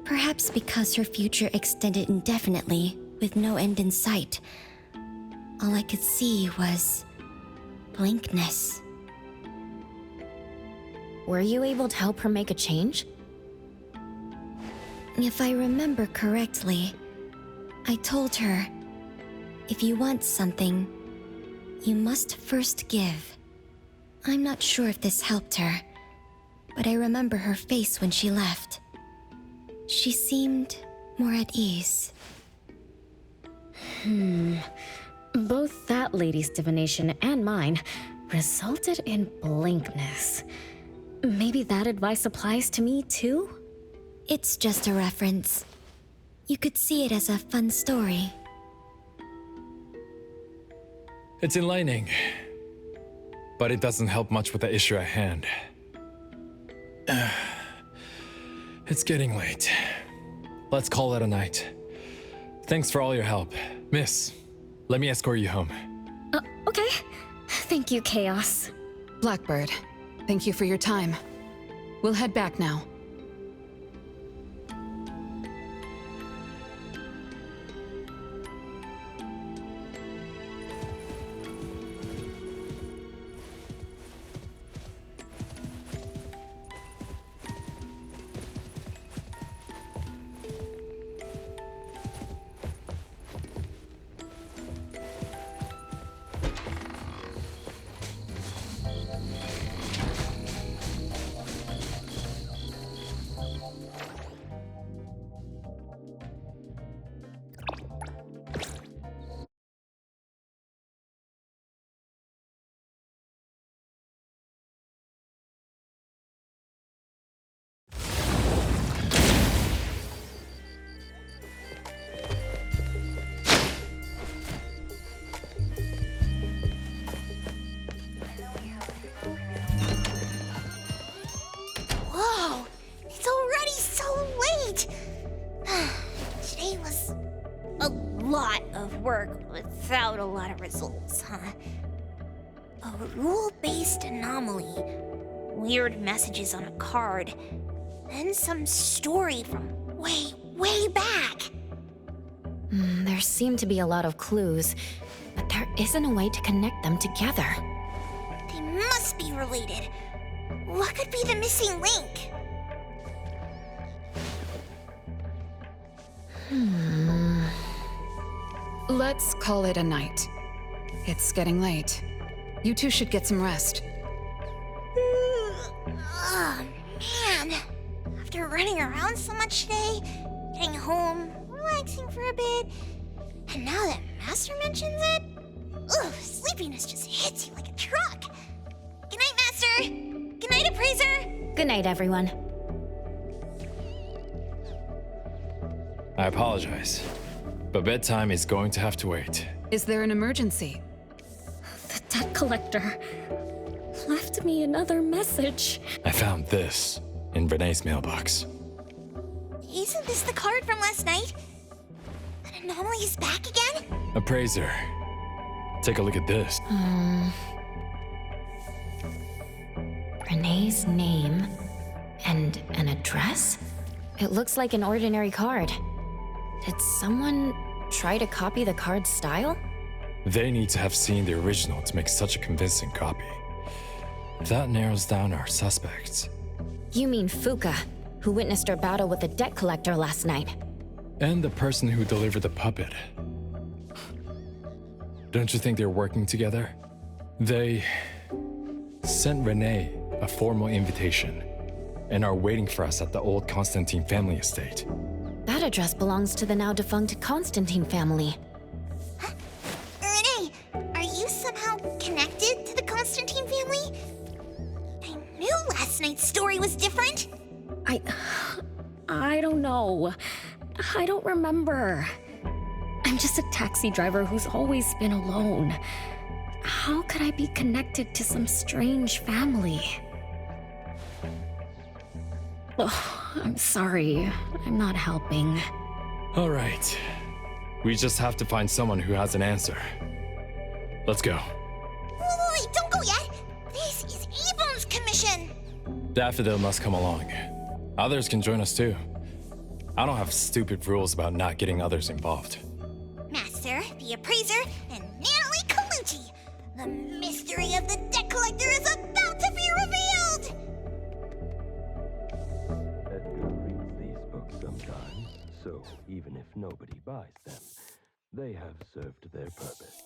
Perhaps because her future extended indefinitely, with no end in sight. All I could see was blankness. Were you able to help her make a change? If I remember correctly, I told her, if you want something, you must first give. I'm not sure if this helped her, but I remember her face when she left. She seemed more at ease. Both that lady's divination and mine resulted in blankness. Maybe that advice applies to me too? It's just a reference. You could see it as a fun story. It's enlightening, but it doesn't help much with the issue at hand. It's getting late. Let's call it a night. Thanks for all your help. Miss, let me escort you home. Okay. Thank you, Chaos. Blackbird, thank you for your time. We'll head back now. Whoa! It's already so late! Today was a lot of work without a lot of results, huh? A rule-based anomaly, weird messages on a card, then some story from way back. There seem to be a lot of clues, but there isn't a way to connect them together. They must be related. What could be the missing link? Let's call it a night. It's getting late. You two should get some rest. Oh, man. After running around so much today, getting home, relaxing for a bit, and now that Master mentions it, sleepiness just hits you like a truck. Good night, Master. Good night, Appraiser. Good night, everyone. I apologize, but bedtime is going to have to wait. Is there an emergency? The debt collector left me another message. I found this in Renee's mailbox. Isn't this the card from last night? An anomaly is back again? Appraiser, take a look at this. Renee's name and an address? It looks like an ordinary card. Did someone try to copy the card's style? They need to have seen the original to make such a convincing copy. That narrows down our suspects. You mean Fuka, who witnessed our battle with the debt collector last night. And the person who delivered the puppet. Don't you think they're working together? They sent Renee a formal invitation and are waiting for us at the old Constantine family estate. That address belongs to the now defunct Constantine family. Renee, are you somehow connected to the Constantine family? I knew last night's story was different. I don't know. I don't remember. I'm just a taxi driver who's always been alone. How could I be connected to some strange family? Oh, I'm sorry. I'm not helping. All right. We just have to find someone who has an answer. Let's go. Wait, don't go yet. This is Ebon's commission. Daffodil must come along. Others can join us too. I don't have stupid rules about not getting others involved. Master, the appraiser, and Natalie Colucci. The mystery of the debt collector is about to be revealed! Edgar reads these books sometimes, so even if nobody buys them, they have served their purpose.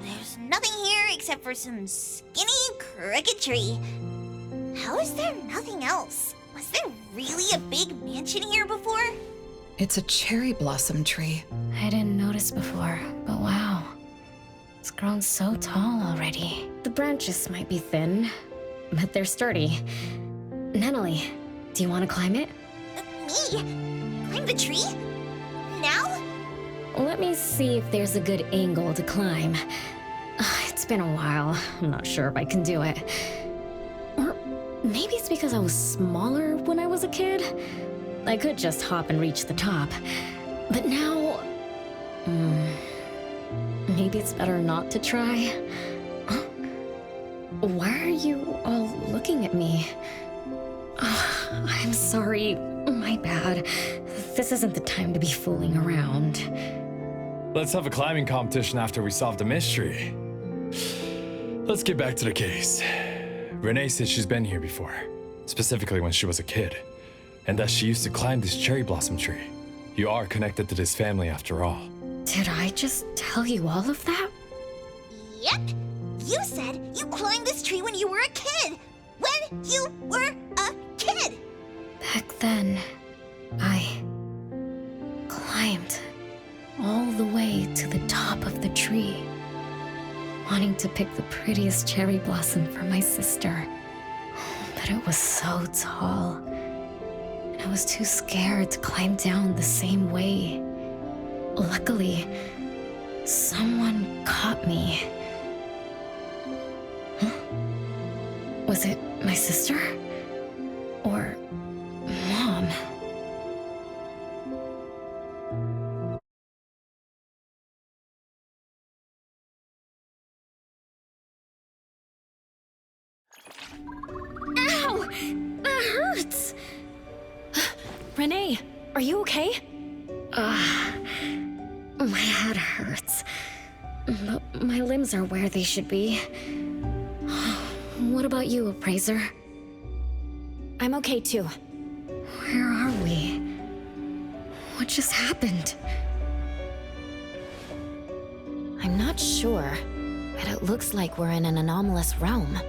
There's nothing here except for some skinny cricketry. How is there nothing else? Was there really a big mansion here before? It's a cherry blossom tree. I didn't notice before, but wow. It's grown so tall already. The branches might be thin, but they're sturdy. Natalie, do you want to climb it? Me? Climb the tree? Now? Let me see if there's a good angle to climb. It's been a while. I'm not sure if I can do it. Or maybe it's because I was smaller when I was a kid. I could just hop and reach the top. But now... maybe it's better not to try. Huh? Why are you all looking at me? I'm sorry. My bad. This isn't the time to be fooling around. Let's have a climbing competition after we solve the mystery. Let's get back to the case. Renee said she's been here before, specifically when she was a kid, and that she used to climb this cherry blossom tree. You are connected to this family after all. Did I just tell you all of that? Yep. You said you climbed this tree when you were a kid. When you were a kid. Back then, I climbed all the way to the top of the tree, wanting to pick the prettiest cherry blossom for my sister. But it was so tall, and I was too scared to climb down the same way. Luckily, someone caught me. Huh? Was it my sister? Or Mom? Ow! That hurts! Renee, are you okay? My head hurts. But my limbs are where they should be. What about you, Appraiser? I'm okay too. Where are we? What just happened? I'm not sure, but it looks like we're in an anomalous realm.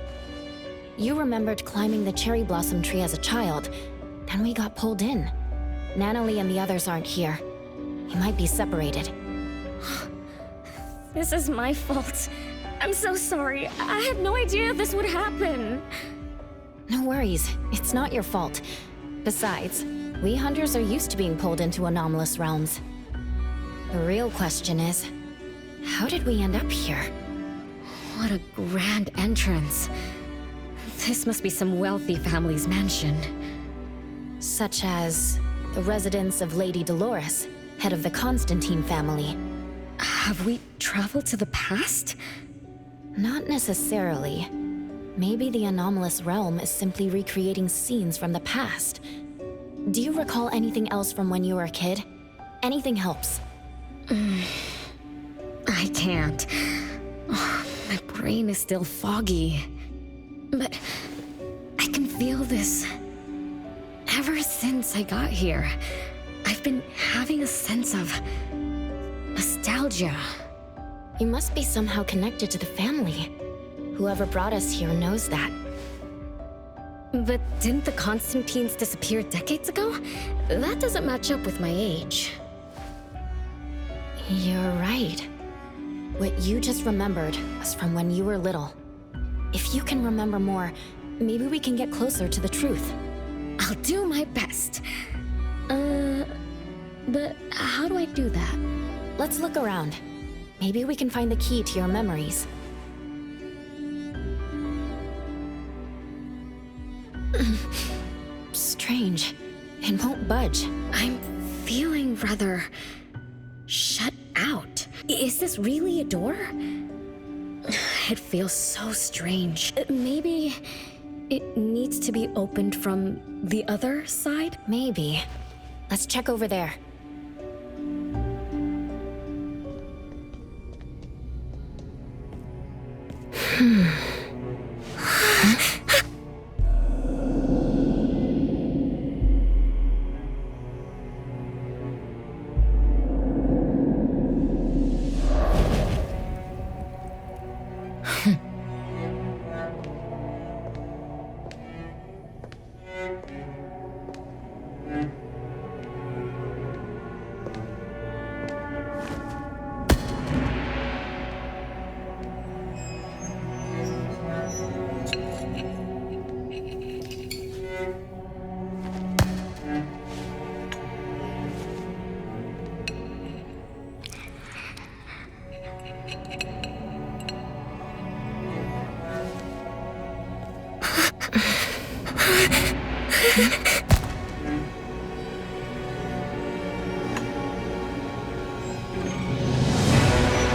You remembered climbing the cherry blossom tree as a child, and we got pulled in. Natalie and the others aren't here. We might be separated. This is my fault. I'm so sorry. I had no idea this would happen. No worries, it's not your fault. Besides, we hunters are used to being pulled into anomalous realms. The real question is, how did we end up here? What a grand entrance. This must be some wealthy family's mansion. Such as the residence of Lady Dolores, head of the Constantine family. Have we traveled to the past? Not necessarily. Maybe the anomalous realm is simply recreating scenes from the past. Do you recall anything else from when you were a kid? Anything helps. I can't. My brain is still foggy. But I can feel this. Ever since I got here, I've been having a sense of nostalgia. You must be somehow connected to the family. Whoever brought us here knows that. But didn't the Constantines disappear decades ago? That doesn't match up with my age. You're right. What you just remembered was from when you were little. If you can remember more, maybe we can get closer to the truth. I'll do my best. But how do I do that? Let's look around. Maybe we can find the key to your memories. Strange. It won't budge. I'm feeling rather shut out. Is this really a door? It feels so strange. Maybe it needs to be opened from the other side? Maybe. Let's check over there.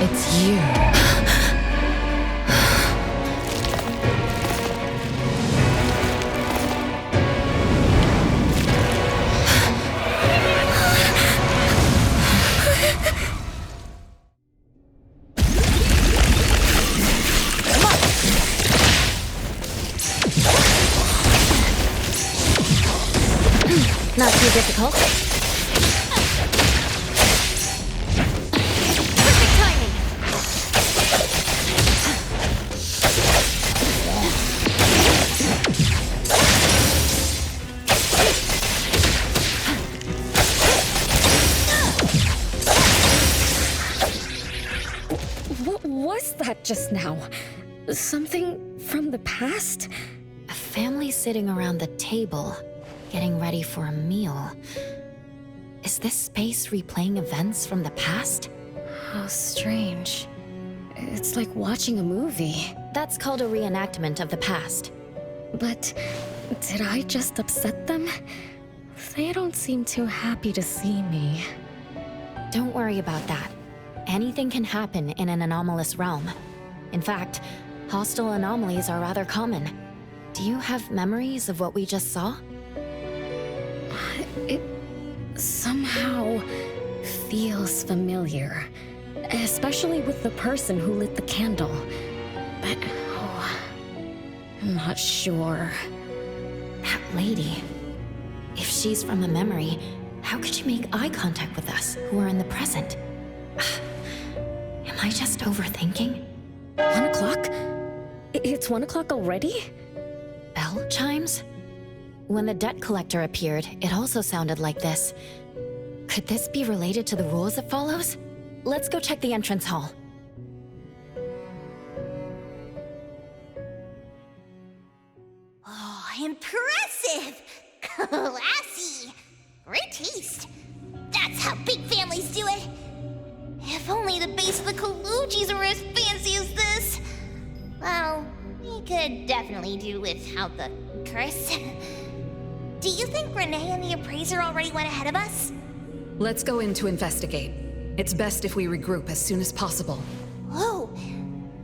It's you. Not too difficult. Perfect timing. What was that just now? Something from the past? A family sitting around the table, getting ready for a meal. Is this space replaying events from the past? How strange. It's like watching a movie. That's called a reenactment of the past. But did I just upset them? They don't seem too happy to see me. Don't worry about that. Anything can happen in an anomalous realm. In fact, hostile anomalies are rather common. Do you have memories of what we just saw? It somehow feels familiar. Especially with the person who lit the candle. But, I'm not sure. That lady. If she's from a memory, how could she make eye contact with us, who are in the present? Am I just overthinking? 1 o'clock? It's 1 o'clock already? Bell chimes? When the debt collector appeared, it also sounded like this. Could this be related to the rules it follows? Let's go check the entrance hall. Oh, impressive! Classy! Great taste. That's how big families do it. If only the base of the Kalujis were as fancy as this. Well, we could definitely do without the curse. Do you think Renee and the appraiser already went ahead of us? Let's go in to investigate. It's best if we regroup as soon as possible. Whoa!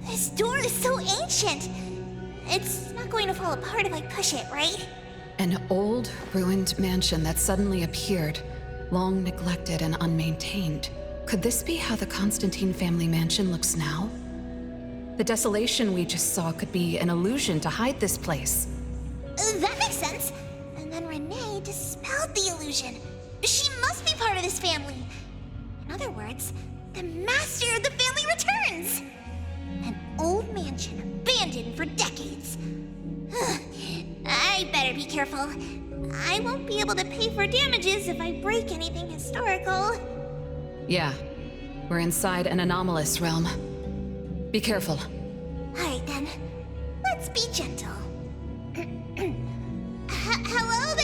This door is so ancient! It's not going to fall apart if I push it, right? An old, ruined mansion that suddenly appeared, long neglected and unmaintained. Could this be how the Constantine family mansion looks now? The desolation we just saw could be an illusion to hide this place. That makes sense. And then Renee dispelled the illusion. She must be part of this family. In other words, the master of the family returns. An old mansion abandoned for decades. I better be careful. I won't be able to pay for damages if I break anything historical. Yeah, we're inside an anomalous realm. Be careful. Alright then, let's be gentle. Hello there!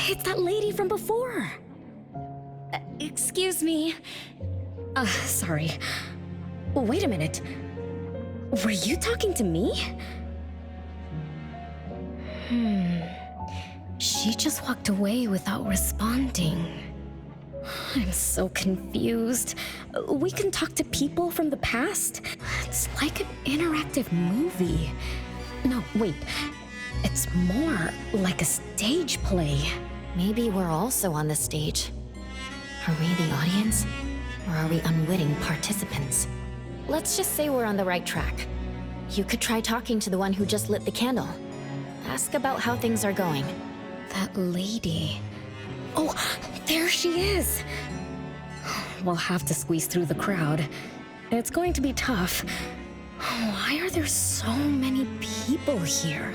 It's that lady from before. Excuse me. Sorry. Wait a minute. Were you talking to me? She just walked away without responding. I'm so confused. We can talk to people from the past? It's like an interactive movie. No, wait. It's more like a stage play. Maybe we're also on the stage. Are we the audience? Or are we unwitting participants? Let's just say we're on the right track. You could try talking to the one who just lit the candle. Ask about how things are going. That lady. Oh, there she is! We'll have to squeeze through the crowd. It's going to be tough. Why are there so many people here?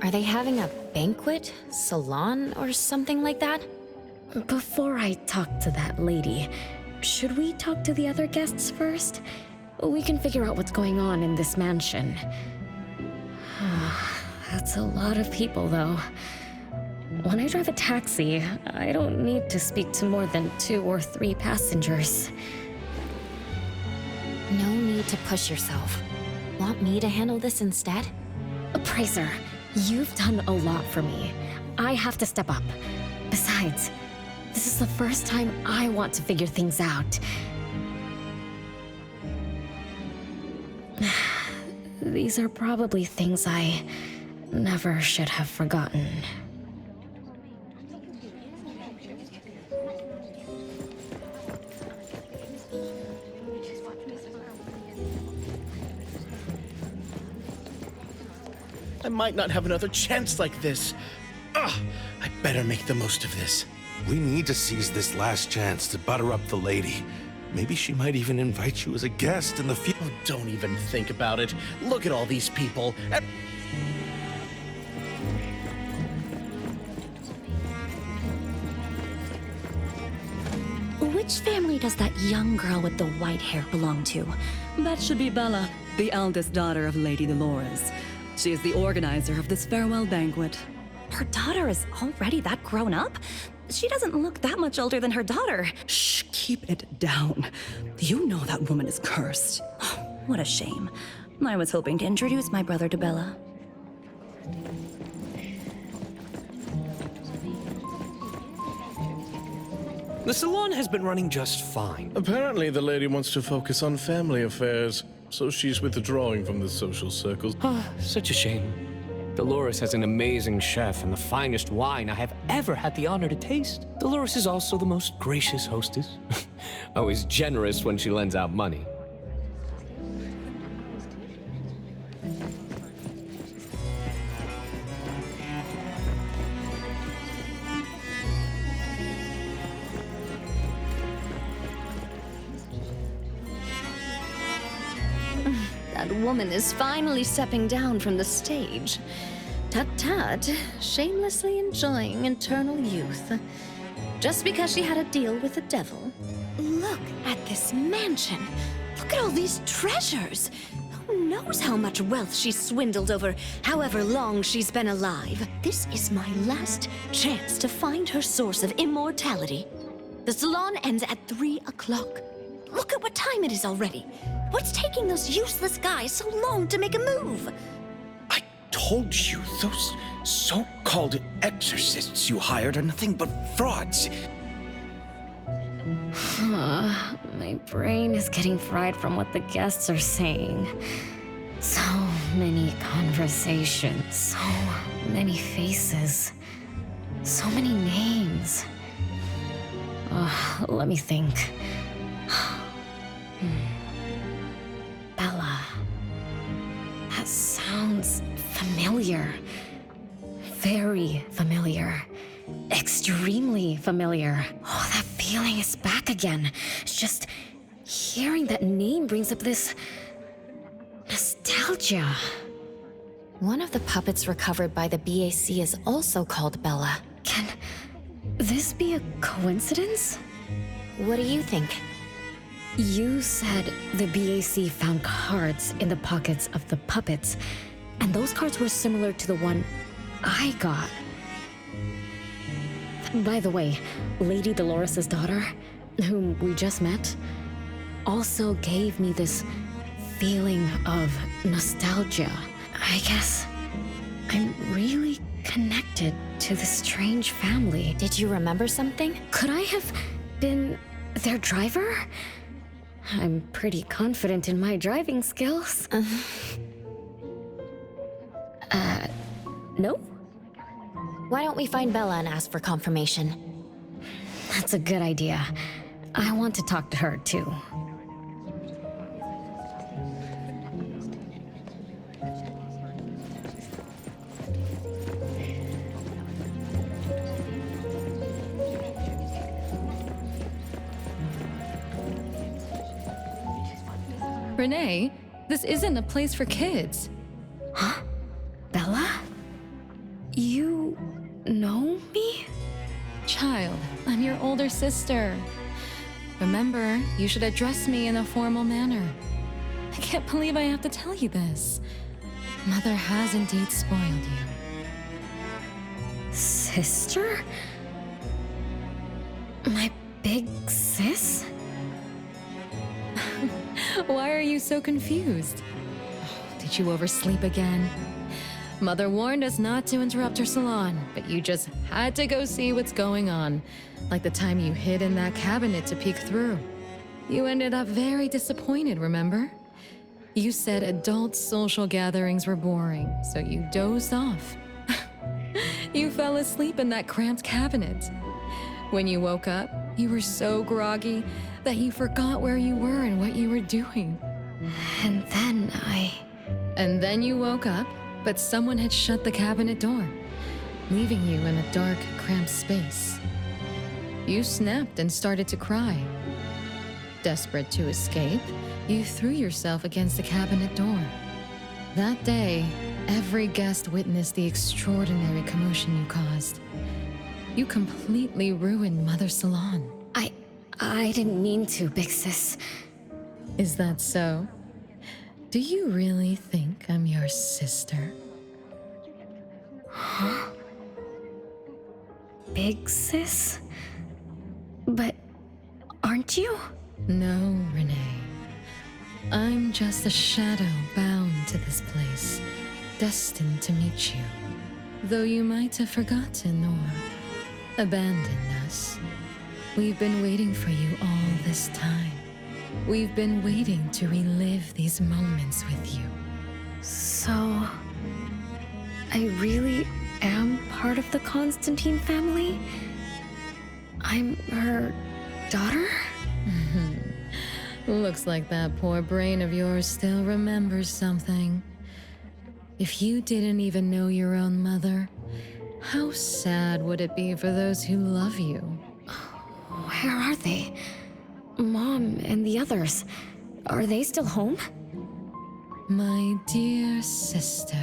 Are they having a banquet, salon, or something like that? Before I talk to that lady, should we talk to the other guests first? We can figure out what's going on in this mansion. That's a lot of people, though. When I drive a taxi, I don't need to speak to more than 2 or 3 passengers. No need to push yourself. Want me to handle this instead? Appraiser, you've done a lot for me. I have to step up. Besides, this is the first time I want to figure things out. These are probably things I never should have forgotten. I might not have another chance like this. I better make the most of this. We need to seize this last chance to butter up the lady. Maybe she might even invite you as a guest in the future. Oh, don't even think about it. Look at all these people. Which family does that young girl with the white hair belong to? That should be Bella, the eldest daughter of Lady Dolores. She is the organizer of this farewell banquet. Her daughter is already that grown up? She doesn't look that much older than her daughter. Shh, keep it down. You know that woman is cursed. What a shame. I was hoping to introduce my brother to Bella. The salon has been running just fine. Apparently, the lady wants to focus on family affairs, so she's withdrawing from the social circles. Such a shame. Dolores has an amazing chef and the finest wine I have ever had the honor to taste. Dolores is also the most gracious hostess. Always generous when she lends out money. That woman is finally stepping down from the stage. Tut-tut, shamelessly enjoying eternal youth. Just because she had a deal with the devil. Look at this mansion. Look at all these treasures. Who knows how much wealth she's swindled over however long she's been alive. This is my last chance to find her source of immortality. The salon ends at 3 o'clock. Look at what time it is already. What's taking those useless guys so long to make a move? I told you, those so-called exorcists you hired are nothing but frauds. My brain is getting fried from what the guests are saying. So many conversations, so many faces, so many names. Let me think. Bella. That sounds familiar. Very familiar. Extremely familiar. Oh, that feeling is back again. It's just hearing that name brings up this nostalgia. One of the puppets recovered by the BAC is also called Bella. Can this be a coincidence? What do you think? You said the BAC found cards in the pockets of the puppets, and those cards were similar to the one I got. By the way, Lady Dolores' daughter, whom we just met, also gave me this feeling of nostalgia. I guess I'm really connected to this strange family. Did you remember something? Could I have been their driver? I'm pretty confident in my driving skills. No? Why don't we find Bella and ask for confirmation? That's a good idea. I want to talk to her, too. Renee, this isn't a place for kids. Huh? Bella? You know me? Child, I'm your older sister. Remember, you should address me in a formal manner. I can't believe I have to tell you this. Mother has indeed spoiled you. Sister? My big sis? Why are you so confused? Did you oversleep again? Mother warned us not to interrupt her salon, but you just had to go see what's going on. Like the time you hid in that cabinet to peek through. You ended up very disappointed, remember? You said adult social gatherings were boring, so you dozed off. You fell asleep in that cramped cabinet. When you woke up, you were so groggy that you forgot where you were and what you were doing. And then you woke up, but someone had shut the cabinet door, leaving you in a dark, cramped space. You snapped and started to cry. Desperate to escape, you threw yourself against the cabinet door. That day, every guest witnessed the extraordinary commotion you caused. You completely ruined Mother's salon. I didn't mean to, big sis. Is that so? Do you really think I'm your sister? Huh? big sis? But aren't you? No, Renee. I'm just a shadow bound to this place, destined to meet you. Though you might have forgotten or abandoned us, we've been waiting for you all this time. We've been waiting to relive these moments with you. So, I really am part of the Constantine family? I'm her daughter? Looks like that poor brain of yours still remembers something. If you didn't even know your own mother, how sad would it be for those who love you? Where are they? Mom and the others. Are they still home? My dear sister,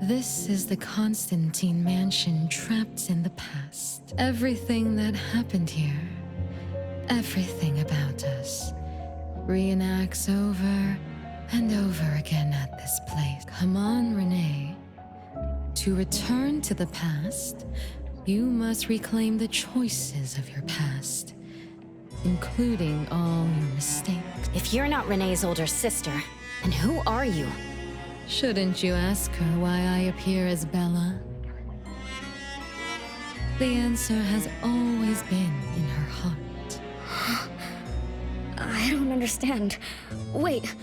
this is the Constantine mansion trapped in the past. Everything that happened here, everything about us, reenacts over and over again at this place. Come on, Renee. To return to the past, you must reclaim the choices of your past, including all your mistakes. If you're not Renee's older sister, then who are you? Shouldn't you ask her why I appear as Bella? The answer has always been in her heart. I don't understand. Wait,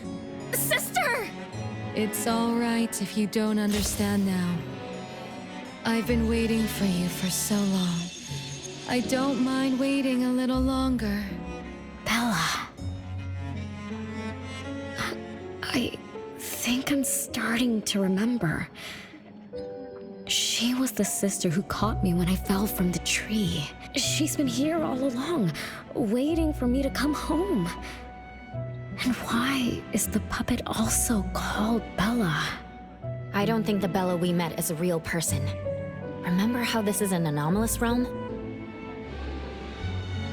sister! It's all right if you don't understand now. I've been waiting for you for so long. I don't mind waiting a little longer. Bella. I think I'm starting to remember. She was the sister who caught me when I fell from the tree. She's been here all along, waiting for me to come home. And why is the puppet also called Bella? I don't think the Bella we met is a real person. Remember how this is an anomalous realm?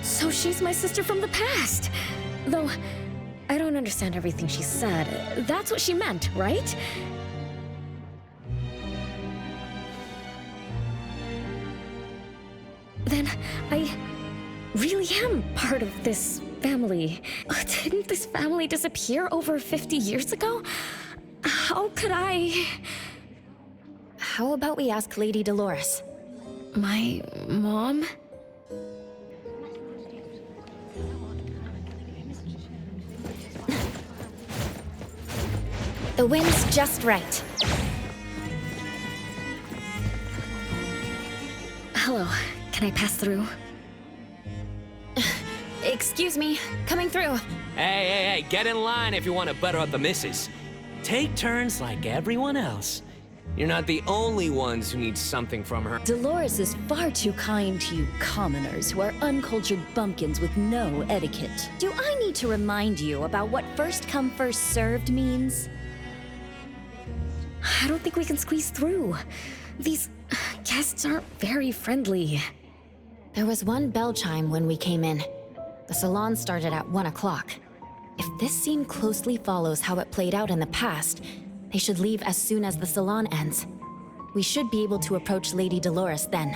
So she's my sister from the past. Though, I don't understand everything she said. That's what she meant, right? Then I really am part of this family. Didn't this family disappear over 50 years ago? How could I... How about we ask Lady Dolores? My mom? The wind's just right. Hello, can I pass through? Excuse me, coming through. Hey, get in line if you want to butter up the missus. Take turns like everyone else. You're not the only ones who need something from her. Dolores is far too kind to you commoners who are uncultured bumpkins with no etiquette. Do I need to remind you about what first come first served means? I don't think we can squeeze through. These guests aren't very friendly. There was one bell chime when we came in. The salon started at 1 o'clock. If this scene closely follows how it played out in the past, they should leave as soon as the salon ends. We should be able to approach Lady Dolores then.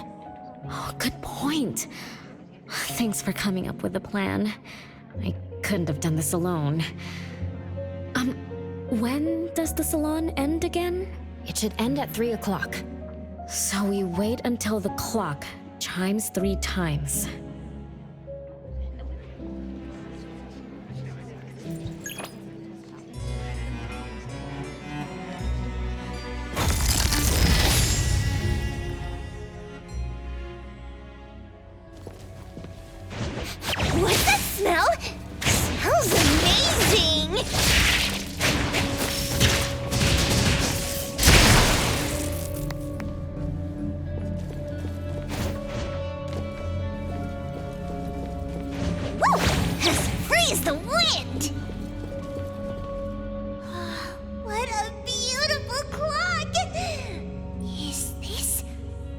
Oh, good point. Thanks for coming up with a plan. I couldn't have done this alone. When does the salon end again? It should end at 3 o'clock. So we wait until the clock chimes 3 times. What's that smell? Smells amazing! Woo! Let's freeze the wind! What a beautiful clock! Is this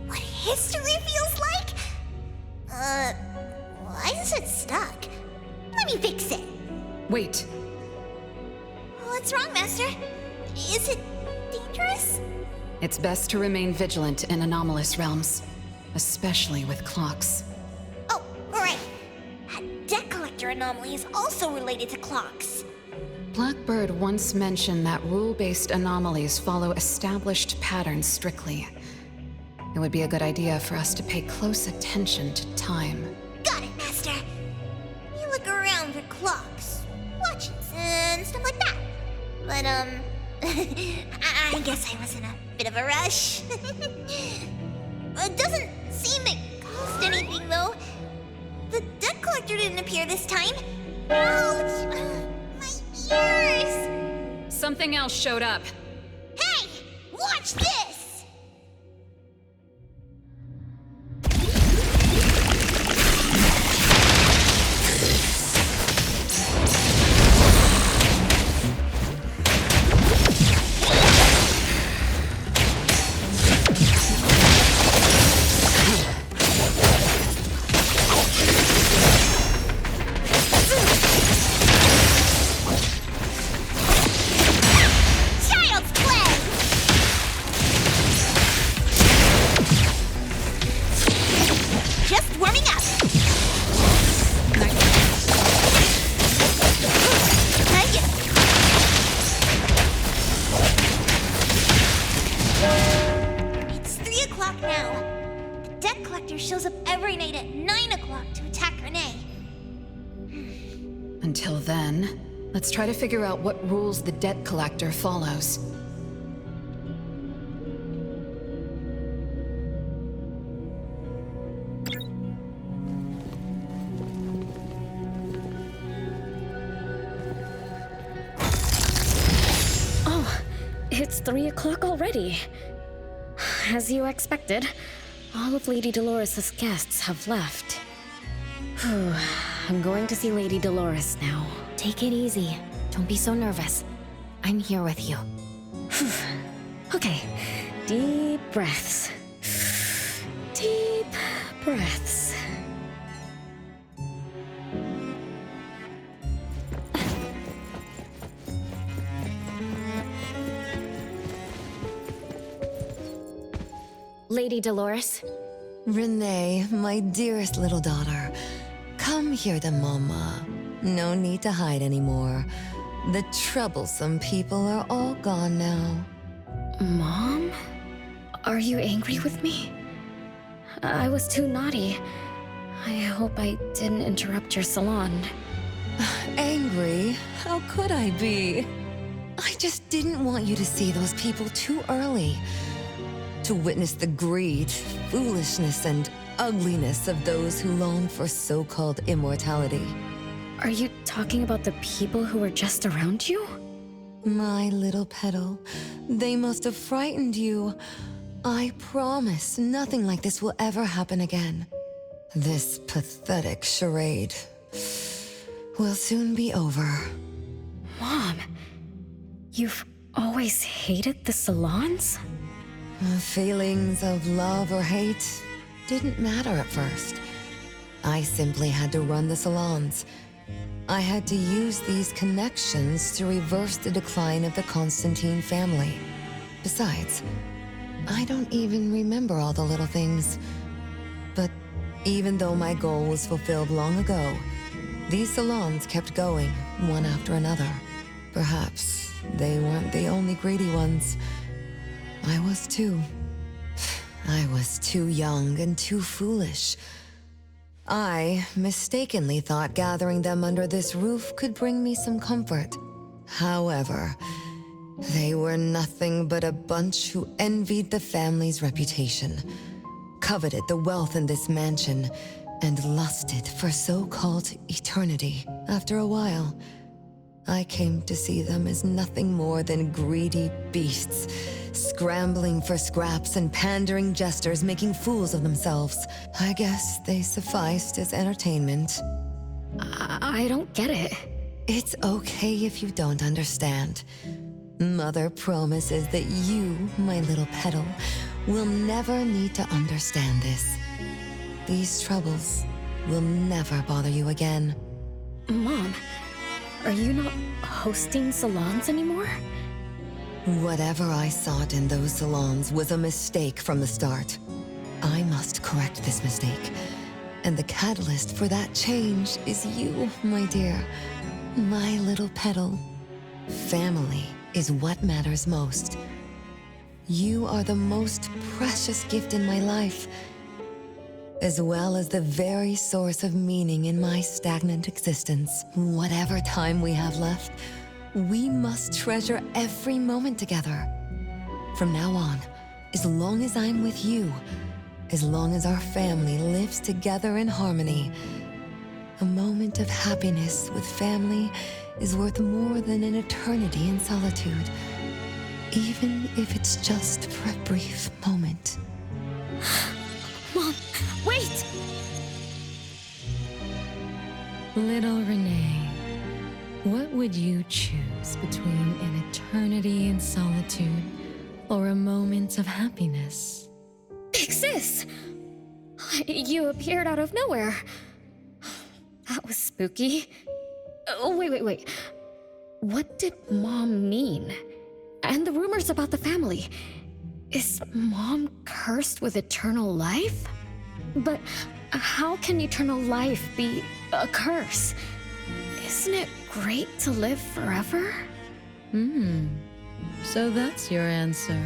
what history feels like? Why is it stuck? Let me fix it. Wait. What's wrong, Master? Is it dangerous? It's best to remain vigilant in anomalous realms. especially with clocks. Oh, right. Debt collector anomaly is also related to clocks. Blackbird once mentioned that rule-based anomalies follow established patterns strictly. It would be a good idea for us to pay close attention to time. Got it, Master. You look around for clocks, watches, and stuff like that. But, I guess I was in a bit of a rush. It doesn't seem it cost anything, though. The debt collector didn't appear this time. Ouch! My ears! Something else showed up. Hey! Watch this! Until then, let's try to figure out what rules the debt collector follows. Oh, it's 3 o'clock already. As you expected, all of Lady Dolores' guests have left. Whew. I'm going to see Lady Dolores now. Take it easy. Don't be so nervous. I'm here with you. Okay, deep breaths. Deep breaths. Lady Dolores? Renee, my dearest little daughter. Come here to Mama. No need to hide anymore. The troublesome people are all gone now. Mom? Are you angry with me? I was too naughty. I hope I didn't interrupt your salon. Angry? How could I be? I just didn't want you to see those people too early. To witness the greed, foolishness, and ugliness of those who long for so-called immortality. Are you talking about the people who were just around you? My little petal, they must have frightened you. I promise nothing like this will ever happen again. This pathetic charade will soon be over. Mom, you've always hated the salons? Feelings of love or hate didn't matter at first. I simply had to run the salons. I had to use these connections to reverse the decline of the Constantine family. Besides, I don't even remember all the little things. But even though my goal was fulfilled long ago, these salons kept going, one after another. Perhaps they weren't the only greedy ones. I was too. I was too young and too foolish. I mistakenly thought gathering them under this roof could bring me some comfort. However, they were nothing but a bunch who envied the family's reputation, coveted the wealth in this mansion, and lusted for so-called eternity. After a while, I came to see them as nothing more than greedy beasts, scrambling for scraps and pandering jesters making fools of themselves. I guess they sufficed as entertainment. I don't get it. It's okay if you don't understand. Mother promises that you, my little petal, will never need to understand this. These troubles will never bother you again. Mom, are you not hosting salons anymore? Whatever I sought in those salons was a mistake from the start. I must correct this mistake. And the catalyst for that change is you, my dear. My little petal. Family is what matters most. You are the most precious gift in my life, as well as the very source of meaning in my stagnant existence. Whatever time we have left, we must treasure every moment together. From now on, as long as I'm with you, as long as our family lives together in harmony, a moment of happiness with family is worth more than an eternity in solitude, even if it's just for a brief moment. Mom, wait! Little Renee, what would you choose between an eternity in solitude or a moment of happiness? Big sis! You appeared out of nowhere. That was spooky. Oh, wait. What did Mom mean? And the rumors about the family. Is Mom cursed with eternal life? But how can eternal life be a curse? Isn't it great to live forever? So that's your answer.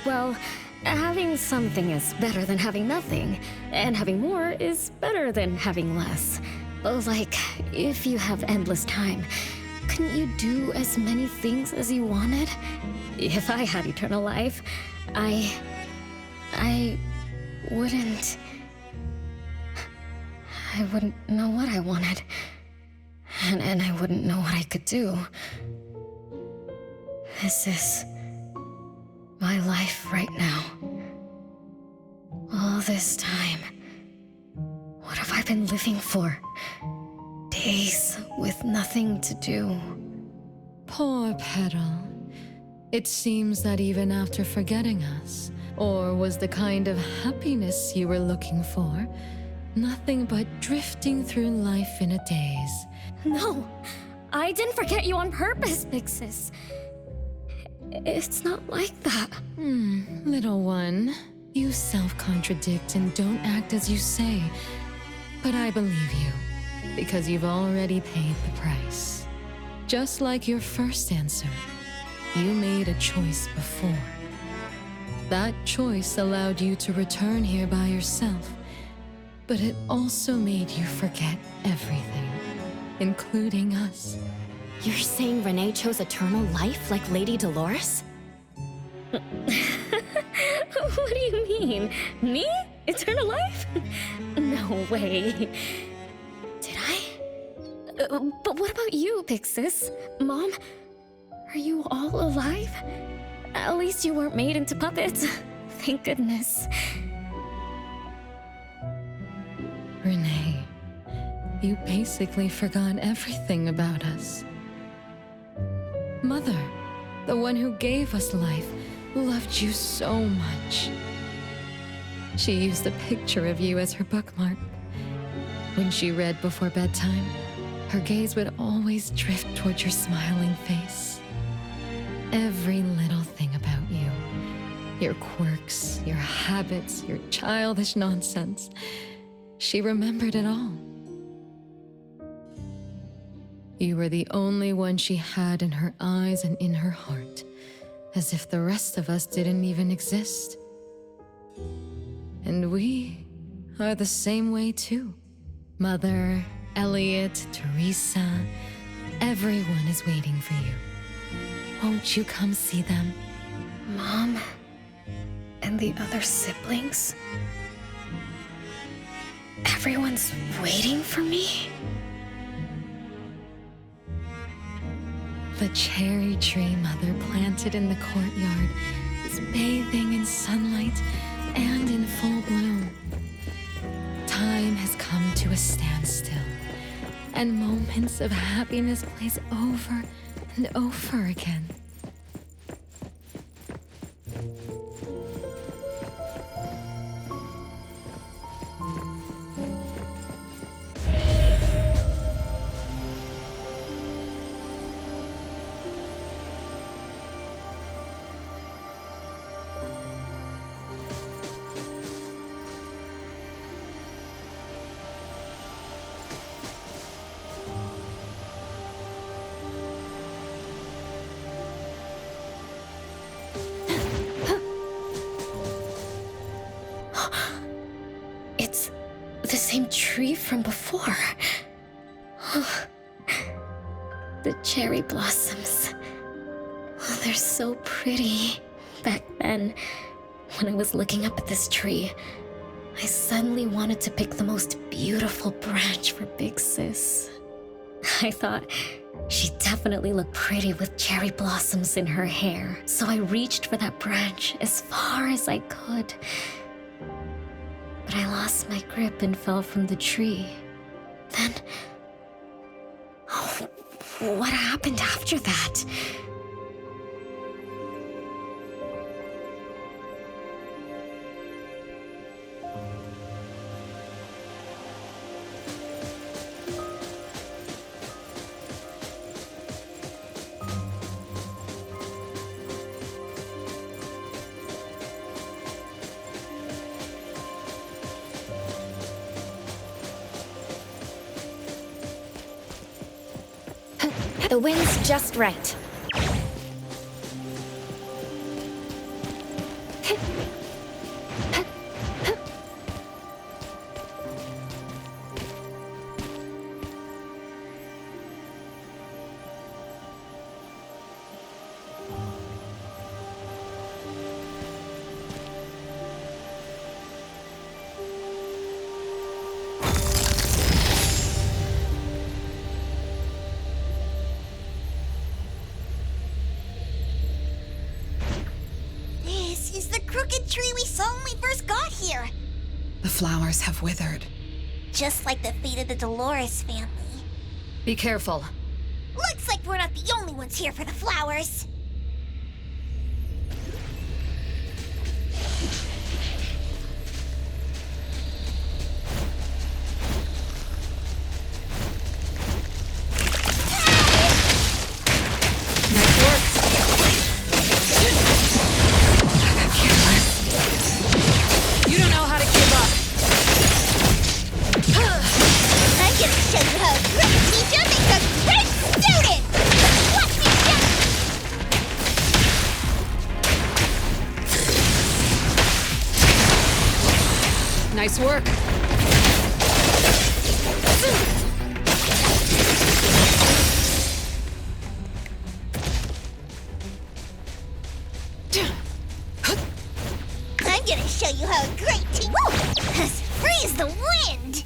Well, having something is better than having nothing, and having more is better than having less. Like, if you have endless time, couldn't you do as many things as you wanted? If I had eternal life, I wouldn't know what I wanted. And I wouldn't know what I could do. This is my life right now. All this time. What have I been living for? Days with nothing to do. Poor Petal. It seems that even after forgetting us, or was the kind of happiness you were looking for, nothing but drifting through life in a daze. No, I didn't forget you on purpose, Big Sis. It's not like that. Little one, you self-contradict and don't act as you say. But I believe you, because you've already paid the price. Just like your first answer, you made a choice before. That choice allowed you to return here by yourself, but it also made you forget everything, including us. You're saying Renee chose eternal life like Lady Dolores? What do you mean? Me? Eternal life? No way. Did I? But what about you, Big Sis? Mom? Are you all alive? At least you weren't made into puppets. Thank goodness. Renee, you basically forgot everything about us. Mother, the one who gave us life, loved you so much. She used a picture of you as her bookmark. When she read before bedtime, her gaze would always drift towards your smiling face. Every little thing about you, your quirks, your habits, your childish nonsense, she remembered it all. You were the only one she had in her eyes and in her heart, as if the rest of us didn't even exist. And we are the same way too. Mother, Elliot, Teresa, everyone is waiting for you. Won't you come see them? Mom and the other siblings? Everyone's waiting for me? The cherry tree Mother planted in the courtyard is bathing in sunlight and in full bloom. Time has come to a standstill, and moments of happiness plays over and over again. same tree from before. Oh, the cherry blossoms. Oh, they're so pretty. Back then, when I was looking up at this tree, I suddenly wanted to pick the most beautiful branch for Big Sis. I thought she'd definitely look pretty with cherry blossoms in her hair, so I reached for that branch as far as I could. But I lost my grip and fell from the tree. Then... oh, what happened after that? The wind's just right. Tree we saw when we first got here. The flowers have withered. Just like the fate of the Dolores family. Be careful. Looks like we're not the only ones here for the flowers. Nice work. I'm gonna show you how a great team as free as the wind.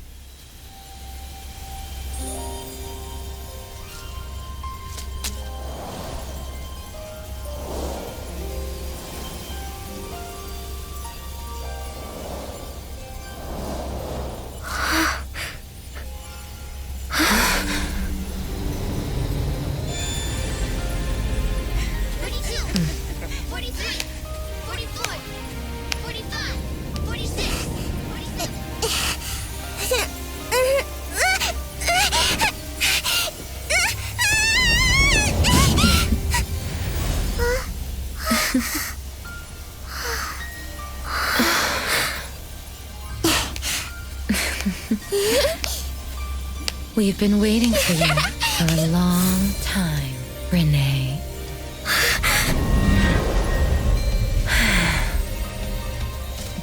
We've been waiting for you for a long time, Renee.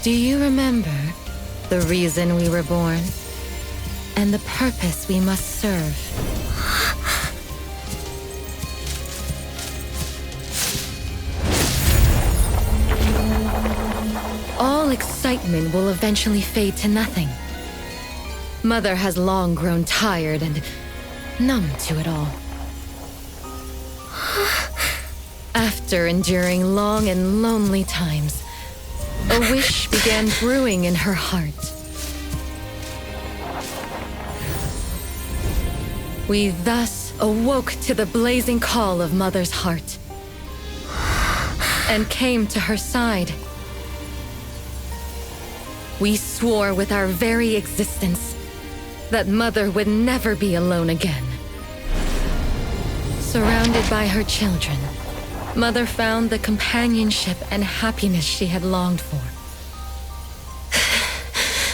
Do you remember the reason we were born? And the purpose we must serve? All excitement will eventually fade to nothing. Mother has long grown tired and numb to it all. After enduring long and lonely times, a wish began brewing in her heart. We thus awoke to the blazing call of Mother's heart and came to her side. We swore with our very existence that Mother would never be alone again. Surrounded by her children, Mother found the companionship and happiness she had longed for.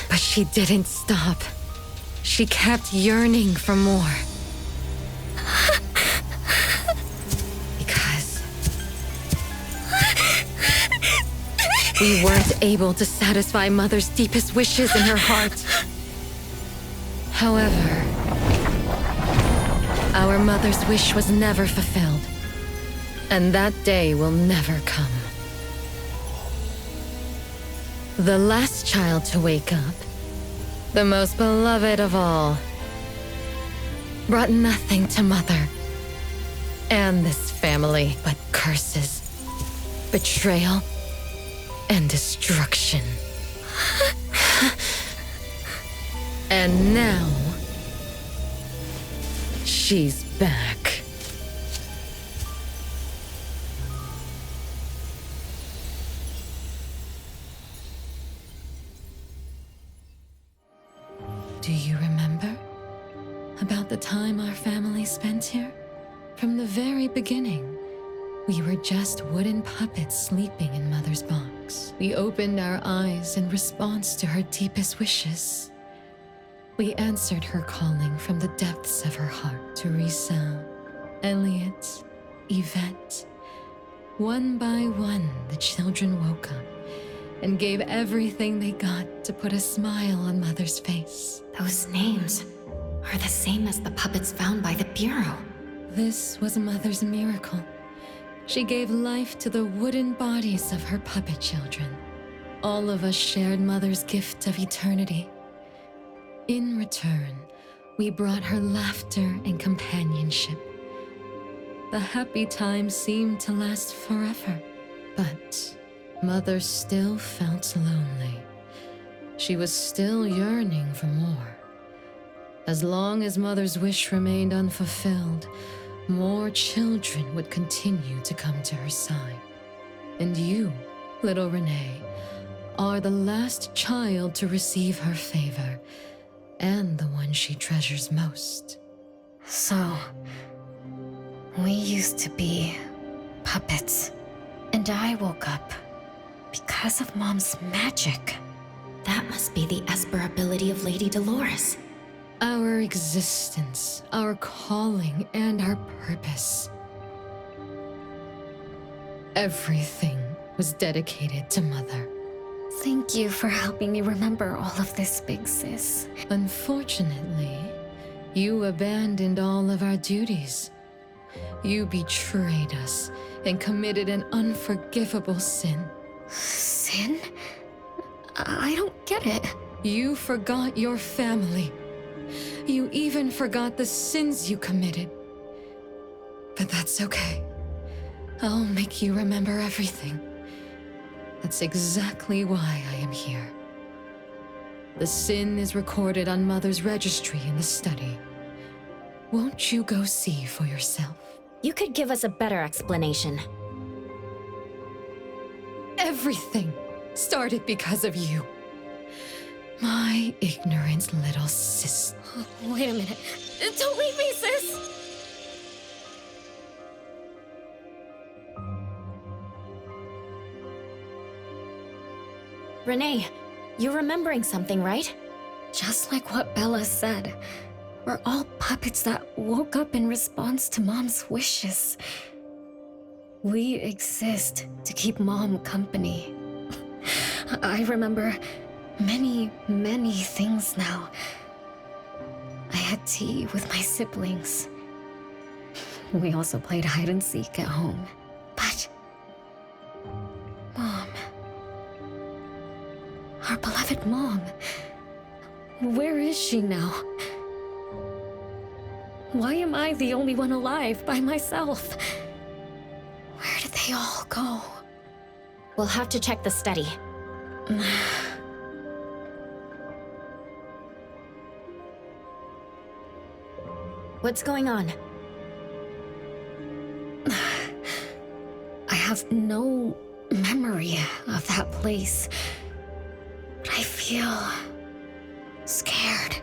But she didn't stop. She kept yearning for more. Because we weren't able to satisfy Mother's deepest wishes in her heart. However, our mother's wish was never fulfilled, and that day will never come. The last child to wake up, the most beloved of all, brought nothing to Mother and this family but curses, betrayal, and destruction. And now, she's back. Do you remember about the time our family spent here? From the very beginning, we were just wooden puppets sleeping in Mother's box. We opened our eyes in response to her deepest wishes. We answered her calling from the depths of her heart. Teresa, Elliot, Yvette. One by one, the children woke up and gave everything they got to put a smile on Mother's face. Those names are the same as the puppets found by the Bureau. This was Mother's miracle. She gave life to the wooden bodies of her puppet children. All of us shared Mother's gift of eternity. In return, we brought her laughter and companionship. The happy times seemed to last forever, but Mother still felt lonely. She was still yearning for more. As long as Mother's wish remained unfulfilled, more children would continue to come to her side. And you, little Renee, are the last child to receive her favor, and the one she treasures most. So, we used to be puppets, and I woke up because of Mom's magic. That must be the Esper ability of Lady Dolores. Our existence, our calling, and our purpose. Everything was dedicated to Mother. Thank you for helping me remember all of this, Big Sis. Unfortunately, you abandoned all of our duties. You betrayed us and committed an unforgivable sin. Sin? I don't get it. You forgot your family. You even forgot the sins you committed. But that's okay. I'll make you remember everything. That's exactly why I am here. The sin is recorded on Mother's registry in the study. Won't you go see for yourself? You could give us a better explanation. Everything started because of you. My ignorant little sister. Oh, wait a minute. Don't leave me, sis! Renee, you're remembering something, right? Just like what Bella said. We're all puppets that woke up in response to Mom's wishes. We exist to keep Mom company. I remember many, many things now. I had tea with my siblings. We also played hide and seek at home. But Mom, our beloved Mom, where is she now? Why am I the only one alive by myself? Where did they all go? We'll have to check the study. What's going on? I have no memory of that place. But I feel scared.